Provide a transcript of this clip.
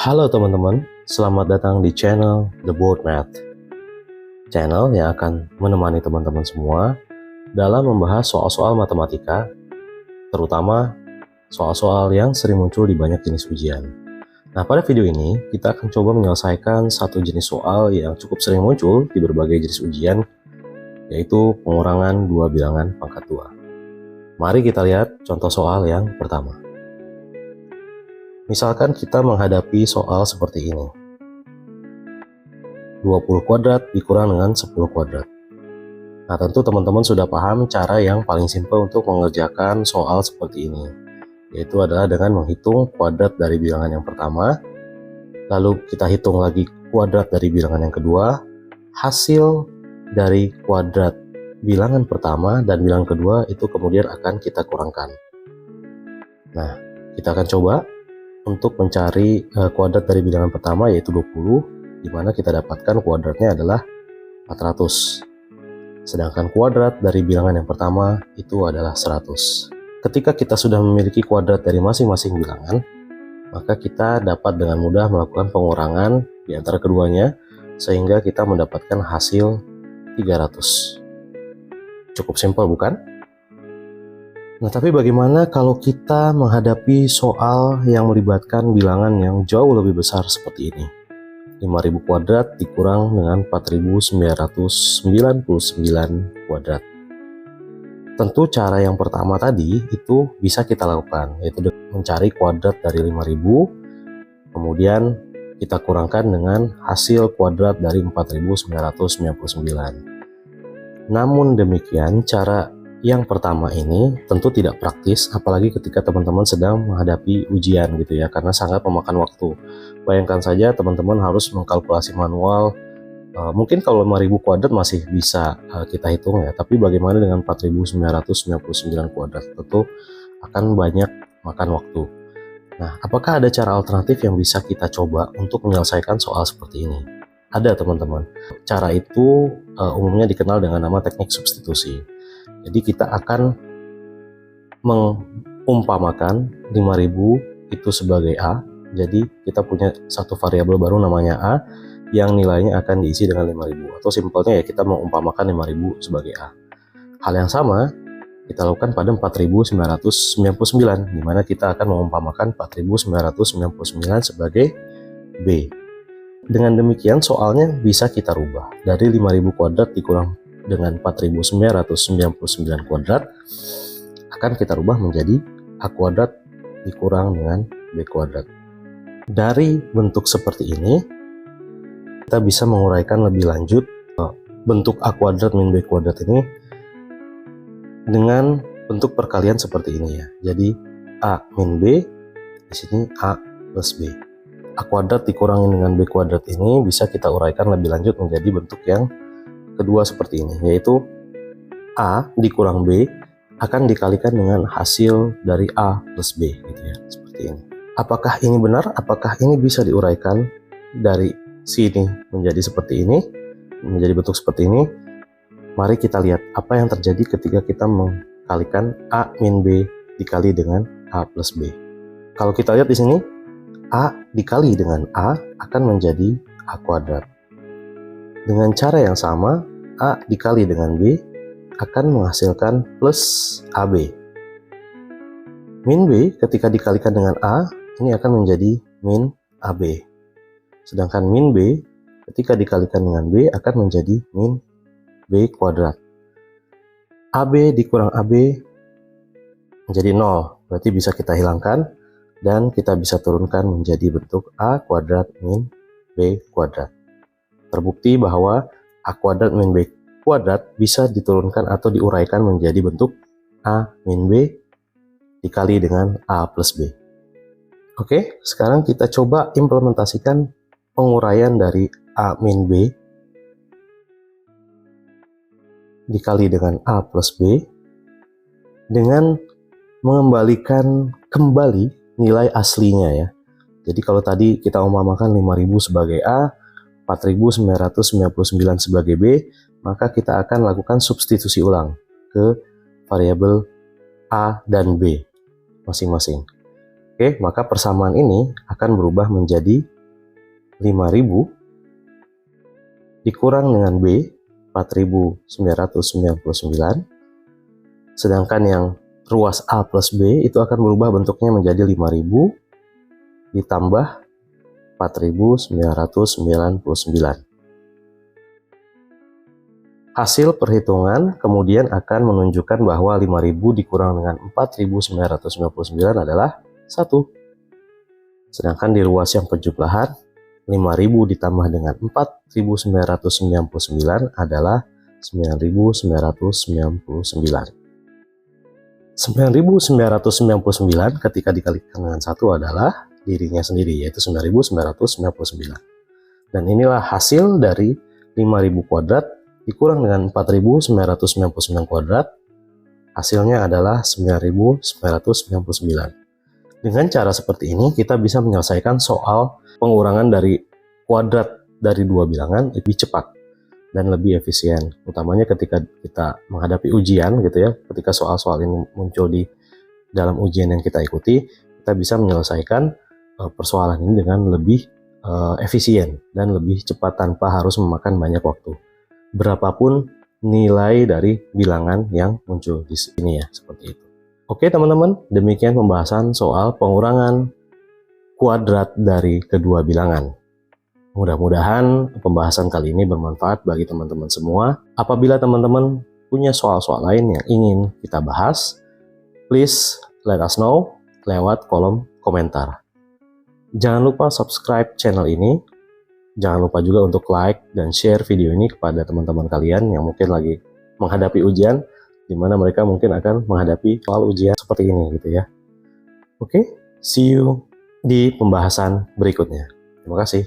Halo teman-teman, selamat datang di channel The Board Math. Channel yang akan menemani teman-teman semua dalam membahas soal-soal matematika, terutama soal-soal yang sering muncul di banyak jenis ujian. Nah, pada video ini kita akan coba menyelesaikan satu jenis soal yang cukup sering muncul di berbagai jenis ujian, yaitu pengurangan dua bilangan pangkat 2. Mari kita lihat contoh soal yang pertama. Misalkan kita menghadapi soal seperti ini. 20 kuadrat dikurang dengan 10 kuadrat. Nah, tentu teman-teman sudah paham cara yang paling simpel untuk mengerjakan soal seperti ini, yaitu adalah dengan menghitung kuadrat dari bilangan yang pertama, lalu kita hitung lagi kuadrat dari bilangan yang kedua, hasil dari kuadrat bilangan pertama dan bilangan kedua itu kemudian akan kita kurangkan. Nah, kita akan coba untuk mencari kuadrat dari bilangan pertama, yaitu 20, di mana kita dapatkan kuadratnya adalah 400. Sedangkan kuadrat dari bilangan yang pertama itu adalah 100. Ketika kita sudah memiliki kuadrat dari masing-masing bilangan, maka kita dapat dengan mudah melakukan pengurangan di antara keduanya, sehingga kita mendapatkan hasil 300. Cukup simpel, bukan? Nah, tapi bagaimana kalau kita menghadapi soal yang melibatkan bilangan yang jauh lebih besar seperti ini? 5000 kuadrat dikurang dengan 4999 kuadrat. Tentu cara yang pertama tadi itu bisa kita lakukan, yaitu mencari kuadrat dari 5000, kemudian kita kurangkan dengan hasil kuadrat dari 4999. Namun demikian, cara yang pertama ini tentu tidak praktis, apalagi ketika teman-teman sedang menghadapi ujian gitu ya, karena sangat memakan waktu. Bayangkan saja teman-teman harus mengkalkulasi manual. Mungkin kalau 5000 kuadrat masih bisa kita hitung ya, tapi bagaimana dengan 4999 kuadrat? Tentu akan banyak makan waktu. Nah, apakah ada cara alternatif yang bisa kita coba untuk menyelesaikan soal seperti ini? Ada, teman-teman. Cara itu umumnya dikenal dengan nama teknik substitusi. Jadi kita akan mengumpamakan 5000 itu sebagai A. Jadi kita punya satu variabel baru namanya A yang nilainya akan diisi dengan 5000. Atau simpelnya ya kita mengumpamakan 5000 sebagai A. Hal yang sama kita lakukan pada 4999, di mana kita akan mengumpamakan 4999 sebagai B. Dengan demikian soalnya bisa kita rubah. Dari 5000 kuadrat dikurang dengan 4999 kuadrat akan kita rubah menjadi A kuadrat dikurang dengan B kuadrat. Dari bentuk seperti ini kita bisa menguraikan lebih lanjut bentuk A kuadrat min B kuadrat ini dengan bentuk perkalian seperti ini ya. Jadi A min B, di sini A plus B. A kuadrat dikurangi dengan B kuadrat ini bisa kita uraikan lebih lanjut menjadi bentuk yang kedua seperti ini, yaitu A dikurang B akan dikalikan dengan hasil dari A plus B gitu ya, seperti ini. Apakah ini benar? Apakah ini bisa diuraikan dari sini menjadi seperti ini, menjadi bentuk seperti ini? Mari kita lihat apa yang terjadi ketika kita mengkalikan A min B dikali dengan A plus B. Kalau kita lihat di sini, A dikali dengan A akan menjadi A kuadrat. Dengan cara yang sama, A dikali dengan B akan menghasilkan plus AB. Min B ketika dikalikan dengan A, ini akan menjadi min AB. Sedangkan min B ketika dikalikan dengan B akan menjadi min B kuadrat. AB dikurang AB menjadi 0, berarti bisa kita hilangkan dan kita bisa turunkan menjadi bentuk A kuadrat min B kuadrat. Terbukti bahwa A kuadrat min B kuadrat bisa diturunkan atau diuraikan menjadi bentuk A min B dikali dengan A plus B. Oke, sekarang kita coba implementasikan penguraian dari A min B dikali dengan A plus B dengan mengembalikan kembali nilai aslinya ya. Jadi kalau tadi kita umpamakan 5000 sebagai A, 4999 sebagai B, maka kita akan lakukan substitusi ulang ke variabel A dan B masing-masing. Oke, maka persamaan ini akan berubah menjadi 5000 dikurang dengan B 4999, sedangkan yang ruas A plus B itu akan berubah bentuknya menjadi 5000 ditambah 4999. Hasil perhitungan kemudian akan menunjukkan bahwa 5000 dikurang dengan 4999 adalah 1. Sedangkan di ruas yang penjumlahan 5000 ditambah dengan 4999 adalah 9999. 9999 ketika dikalikan dengan 1 adalah dirinya sendiri, yaitu 9999. Dan inilah hasil dari 5000 kuadrat dikurang dengan 4999 kuadrat, hasilnya adalah 9999. Dengan cara seperti ini kita bisa menyelesaikan soal pengurangan dari kuadrat dari dua bilangan lebih cepat dan lebih efisien, utamanya ketika kita menghadapi ujian gitu ya. Ketika soal-soal ini muncul di dalam ujian yang kita ikuti, kita bisa menyelesaikan persoalan ini dengan lebih efisien dan lebih cepat tanpa harus memakan banyak waktu, berapapun nilai dari bilangan yang muncul di sini ya, seperti itu. Oke teman-teman, demikian pembahasan soal pengurangan kuadrat dari kedua bilangan. Mudah-mudahan pembahasan kali ini bermanfaat bagi teman-teman semua. Apabila teman-teman punya soal-soal lain yang ingin kita bahas, please let us know lewat kolom komentar. Jangan lupa subscribe channel ini. Jangan lupa juga untuk like dan share video ini kepada teman-teman kalian yang mungkin lagi menghadapi ujian, di mana mereka mungkin akan menghadapi soal ujian seperti ini gitu ya. Oke, see you di pembahasan berikutnya. Terima kasih.